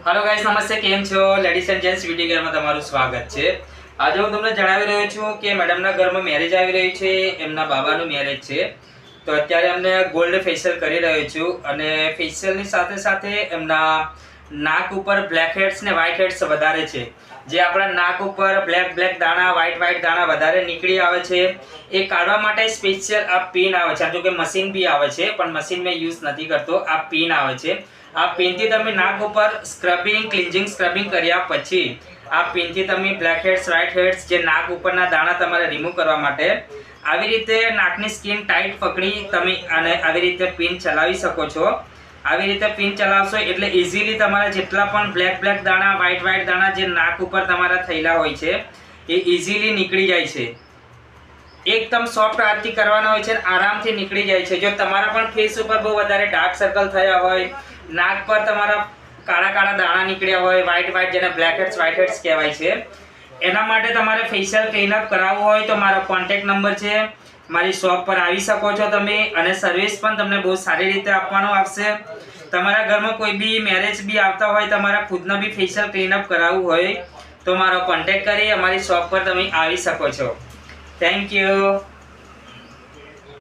Hello guys, नमस्ते। केम छो? Ladies and gents beauty care में તમારું સ્વાગત છે। આજે હું તમને જણાવી રહ્યો છું કે મેડમના ઘરમાં મેરેજ આવી રહ્યું છે, એમના બાબાનું મેરેજ છે। તો અત્યારે અમને ગોલ્ડ ફેશિયલ કરી રહ્યો છું અને ફેશિયલની સાથે સાથે એમના નાક ઉપર બ્લેક હેડ્સ ને વ્હાઇટ હેડ્સ વધારે છે। જે આપણા નાક ઉપર બ્લેક દાણા વ્હાઇટ દાણા વધારે નીકળી આવે છે, એ કાઢવા માટે સ્પેશિયલ આ પિન આવે છે। જો કે મશીન બી આવે છે, પણ મશીન મેં યુઝ નથી કરતો। આ પિન આવે છે। આ પિનથી તમે નાક ઉપર ક્લિન્જિંગ સ્ક્રબિંગ કર્યા પછી આ પિનથી તમે બ્લેક હેડ્સ વ્હાઇટ હેડ્સ જે નાક ઉપરના દાણા તમારે રિમૂવ કરવા માટે આવી રીતે નાકની સ્કિન ટાઈટ પકડી તમે અને આવી રીતે પિન ચલાવી શકો છો। આવી રીતે પિન ચલાવશો એટલે ઇઝીલી તમારા જેટલા પણ બ્લેક દાણા વ્હાઇટ દાણા જે નાક ઉપર તમારા થયેલા હોય છે એ ઇઝીલી નીકળી જાય છે। એકદમ સોફ્ટ હાથથી કરવાના હોય છે અને આરામથી નીકળી જાય છે। જો તમારા પણ ફેસ ઉપર બહુ વધારે ડાર્ક સર્કલ થયા હોય, નાક પર તમારા કાળા દાણા નીકળ્યા હોય, વ્હાઇટ જેને બ્લેક હેડ્સ વ્હાઇટ હેડ્સ કહેવાય છે, એના માટે તમારે ફેશિયલ ક્લીનઅપ કરાવવું હોય તો મારો કોન્ટેક્ટ નંબર છે। મારી શોપ પર આવી શકો છો તમે અને સર્વિસ પણ તમને બહુ સારી રીતે આપવાનો આવશે। તમારા ઘરમાં કોઈ બી મેરેજ બી આવતા હોય, તમારા ખુદના બી ફેશિયલ ક્લીનઅપ કરાવવું હોય તો મારો કોન્ટેક્ટ કરી અમારી શોપ પર તમે આવી શકો છો। Thank you.